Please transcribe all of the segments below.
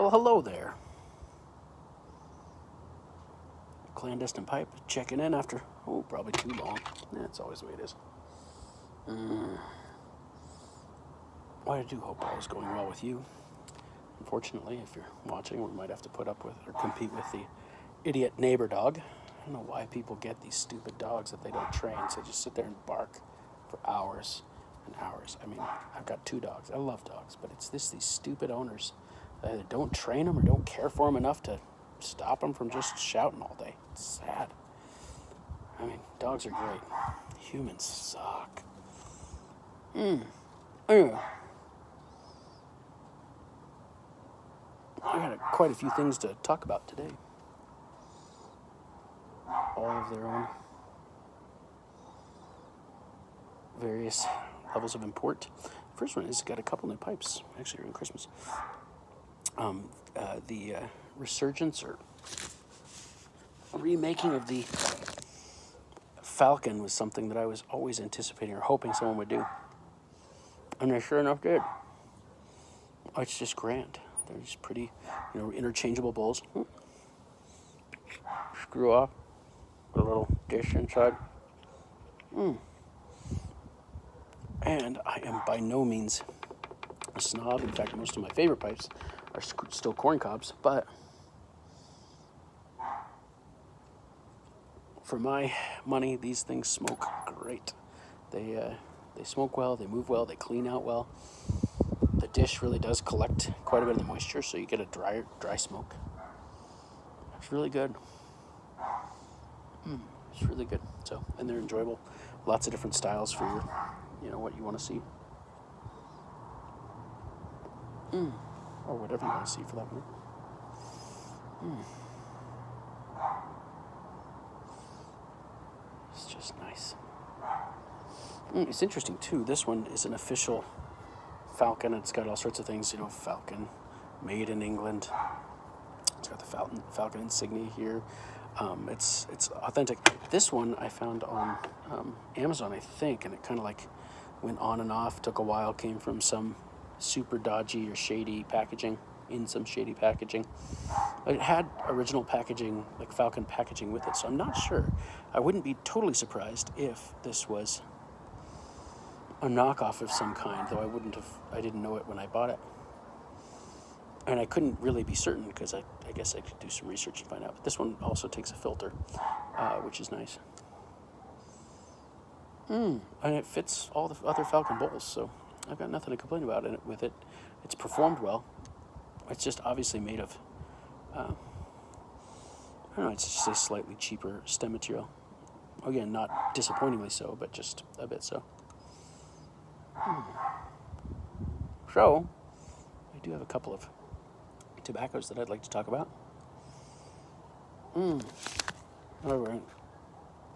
Well, hello there. Clandestine pipe checking in after, probably too long. That's always the way it is. Well, I do hope all is going well with you. Unfortunately, if you're watching, we might have to put up with or compete with the idiot neighbor dog. I don't know why people get these stupid dogs that they don't train, so they just sit there and bark for hours and hours. I mean, I've got 2 dogs. I love dogs, but it's these stupid owners that either don't train them or don't care for them enough to stop them from just shouting all day. It's sad. I mean, dogs are great. Humans suck. Anyway. I got quite a few things to talk about today. All of their own various levels of import. First one is got a couple new pipes, actually during Christmas. The resurgence or remaking of the Falcon was something that I was always anticipating or hoping someone would do. And they sure enough did. It's just grand. They're just pretty, interchangeable bowls. Screw off. A little dish inside. And I am by no means a snob. In fact, most of my favorite pipes are still corn cobs. But for my money, these things smoke great. They smoke well. They move well. They clean out well. The dish really does collect quite a bit of the moisture, so you get a dry smoke. It's really good. It's really good. So, and they're enjoyable. Lots of different styles for your, what you want to see. Or whatever you want to see for that matter. It's just nice. It's interesting too. This one is an official Falcon. It's got all sorts of things, Falcon, made in England. It's got the Falcon insignia here. It's authentic. This one I found on Amazon, I think, and it kind of like went on and off, took a while, came from some super dodgy or shady packaging, in some shady packaging. But it had original packaging, like Falcon packaging with it, so I'm not sure. I wouldn't be totally surprised if this was a knockoff of some kind, though I didn't know it when I bought it. And I couldn't really be certain because I guess I could do some research and find out. But this one also takes a filter, which is nice. And it fits all the other Falcon bowls, so I've got nothing to complain about with it. It's performed well. It's just obviously made of, I don't know, it's just a slightly cheaper stem material. Again, not disappointingly so, but just a bit so. So, I do have a couple of tobaccos that I'd like to talk about. We're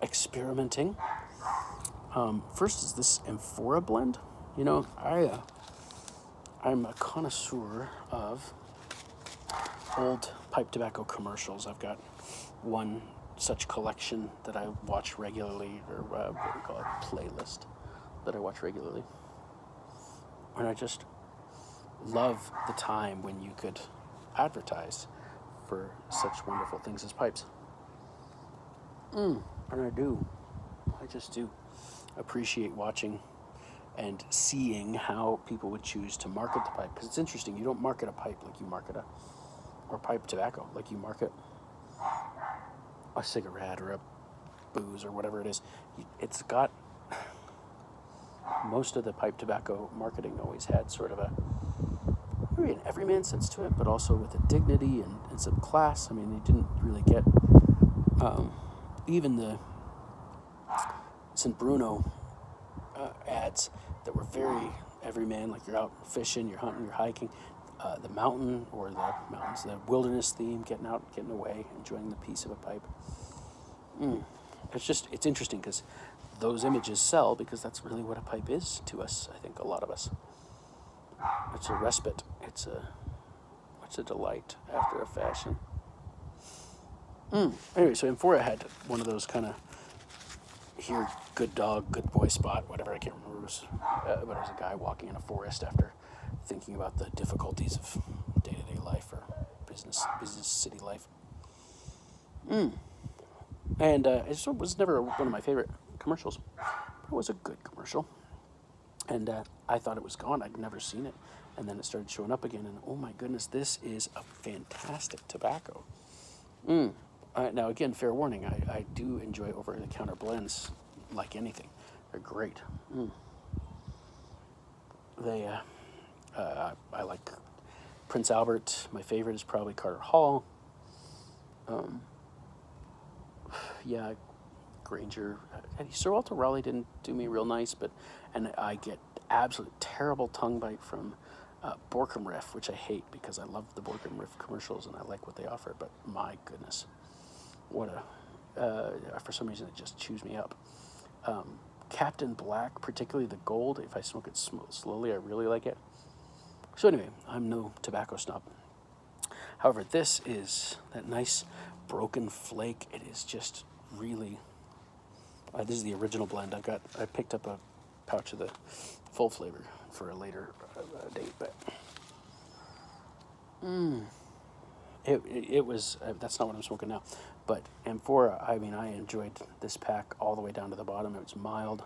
experimenting. First is this Amphora blend. I'm a connoisseur of old pipe tobacco commercials. I've got one such collection that I watch regularly, or what we call it, playlist that I watch regularly. And I just love the time when you could advertise for such wonderful things as pipes. And I just do appreciate watching and seeing how people would choose to market the pipe. Because it's interesting, you don't market a pipe like you market or pipe tobacco like you market a cigarette or a booze or whatever it is. It's got, most of the pipe tobacco marketing always had sort of maybe an everyman sense to it, but also with a dignity and some class. I mean, you didn't really get even the St. Bruno ads that were very everyman, like you're out fishing, you're hunting, you're hiking, the mountain or the mountains, the wilderness theme, getting out, getting away, enjoying the peace of a pipe. It's interesting because those images sell because that's really what a pipe is to us, I think, a lot of us. It's a respite. It's a delight after a fashion. Anyway, so Amphora had one of those kind of good dog, good boy spot, whatever, I can't remember. But it was a guy walking in a forest after thinking about the difficulties of day-to-day life or business city life. And it just was never one of my favorite commercials. But it was a good commercial. And I thought it was gone. I'd never seen it. And then it started showing up again. And oh my goodness, this is a fantastic tobacco. Now, again, fair warning, I do enjoy over-the-counter blends like anything. They're great. I like Prince Albert. My favorite is probably Carter Hall. Yeah, Granger. Sir Walter Raleigh didn't do me real nice, and I get absolute terrible tongue bite from Borkum Riff, which I hate because I love the Borkum Riff commercials and I like what they offer. But my goodness, what for some reason it just chews me up. Captain Black, particularly the gold, if I smoke it slowly, I really like it. So anyway, I'm no tobacco snob. However, this is that nice broken flake. It is just really. This is the original blend. I picked up a pouch of the full flavor for a later date, but it was. That's not what I'm smoking now. But Amphora, I mean, I enjoyed this pack all the way down to the bottom. It was mild,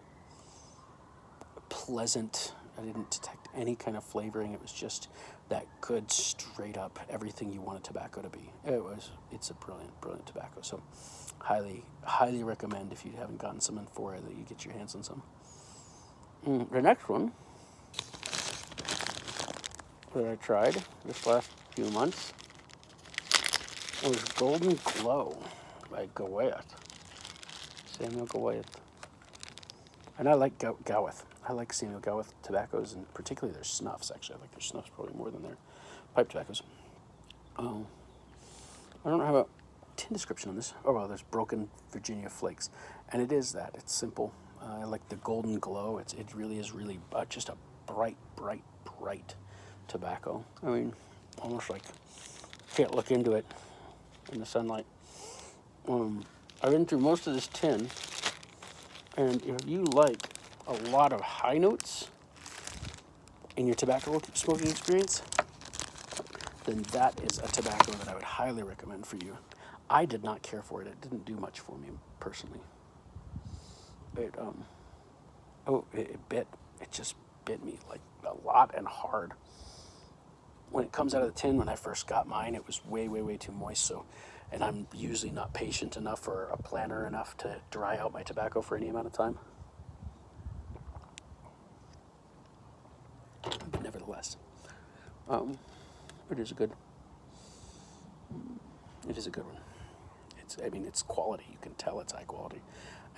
pleasant. I didn't detect any kind of flavoring. It was just that good, straight up, everything you want a tobacco to be. It's a brilliant, brilliant tobacco. So highly, highly recommend if you haven't gotten some Amphora that you get your hands on some. The next one that I tried this last few months was Golden Glow by Gawith. Samuel Gawith. And I like Gawith. I like Samuel Gawith tobaccos, and particularly their snuffs, actually. I like their snuffs probably more than their pipe tobaccos. I don't have a tin description on this. Oh, well, there's Broken Virginia Flakes. And it is that. It's simple. I like the Golden Glow. It really is really just a bright, bright, bright tobacco. I mean, almost like can't look into it in the sunlight. I've been through most of this tin, and if you like a lot of high notes in your tobacco smoking experience, then that is a tobacco that I would highly recommend for you. I did not care for it. It didn't do much for me personally. It just bit me like a lot and hard. When it comes out of the tin, when I first got mine, it was way, way, way too moist. So, and I'm usually not patient enough or a planner enough to dry out my tobacco for any amount of time. But nevertheless, it is a good one. It's quality. You can tell it's high quality.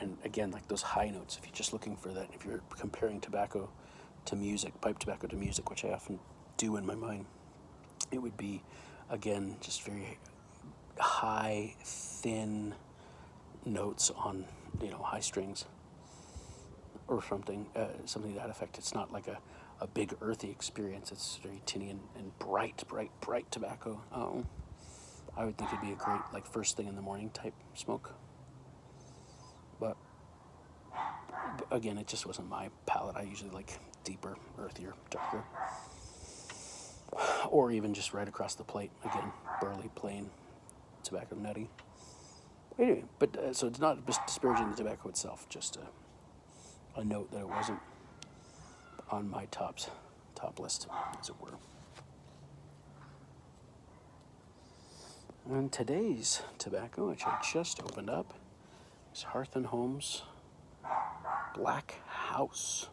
And again, like those high notes, if you're just looking for that, if you're comparing tobacco to music, pipe tobacco to music, which I often do in my mind, it would be, again, just very high, thin notes on, high strings or something to that effect. It's not like a big earthy experience. It's very tinny and bright, bright, bright tobacco. I would think it'd be a great, like, first thing in the morning type smoke. But again, it just wasn't my palate. I usually like deeper, earthier, darker. Or even just right across the plate. Again, burly, plain tobacco, nutty. Anyway, but so it's not disparaging the tobacco itself, just a note that it wasn't on my top list, as it were. And today's tobacco, which I just opened up, is Hearth & Home's Black House.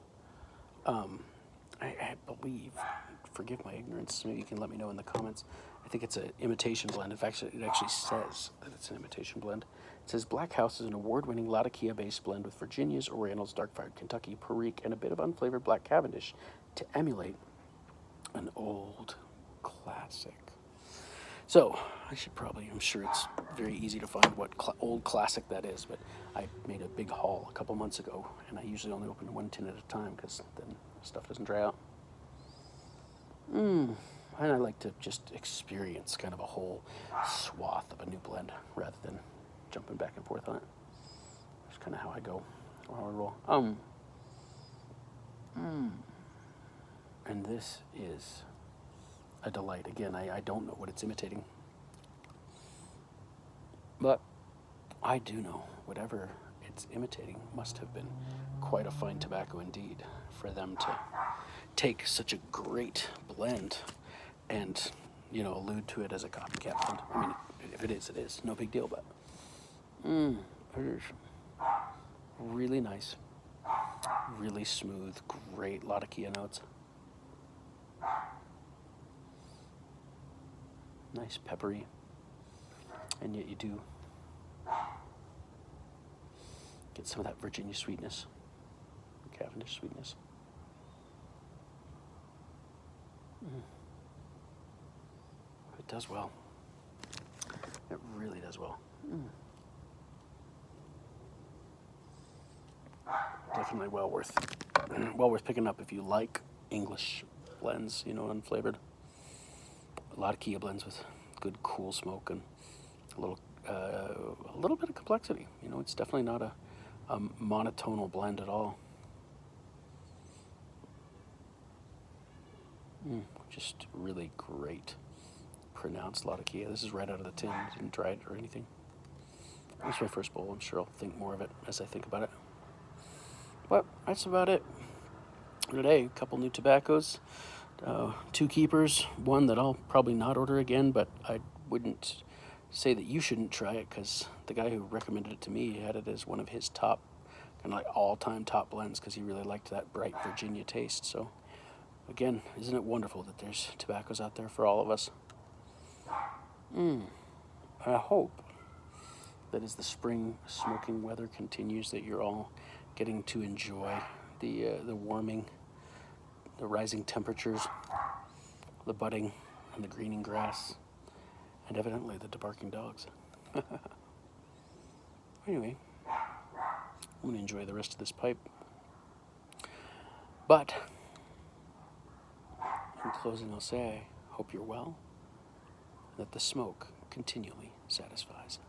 I believe, forgive my ignorance, maybe you can let me know in the comments. I think it's an imitation blend. In fact, it actually says that it's an imitation blend. It says Black House is an award-winning Latakia-based blend with Virginia's Oriental's dark-fired Kentucky, Perique, and a bit of unflavored Black Cavendish to emulate an old classic. So, I'm sure it's very easy to find what old classic that is, but I made a big haul a couple months ago, and I usually only open one tin at a time because then stuff doesn't dry out. And I like to just experience kind of a whole swath of a new blend rather than jumping back and forth on it. That's kind of how I go, or how I roll. And this is a delight. Again, I don't know what it's imitating. But I do know whatever it's imitating must have been quite a fine tobacco indeed for them to take such a great blend and, allude to it as a copycat blend. I mean, if it is, it is. No big deal, but it is really nice, really smooth, great, lot of Kia notes. Nice peppery, and yet you do get some of that Virginia sweetness, Cavendish sweetness. It does well. It really does well. Definitely well worth picking up if you like English blends, unflavored. A lot of Kia blends with good cool smoke and a little bit of complexity. It's definitely not a monotonal blend at all. Just really great, pronounced lot of Kia. This is right out of the tin. Didn't try it or anything. It's my first bowl. I'm sure I'll think more of it as I think about it. But that's about it today. A couple new tobaccos, 2 keepers. One that I'll probably not order again, but I wouldn't say that you shouldn't try it because the guy who recommended it to me had it as one of his top, kind of like all-time top blends because he really liked that bright Virginia taste. So again, isn't it wonderful that there's tobaccos out there for all of us? I hope that as the spring smoking weather continues that you're all getting to enjoy the warming, the rising temperatures, the budding and the greening grass, and evidently the debarking dogs. Anyway, I'm going to enjoy the rest of this pipe. But in closing, I'll say I hope you're well, that the smoke continually satisfies.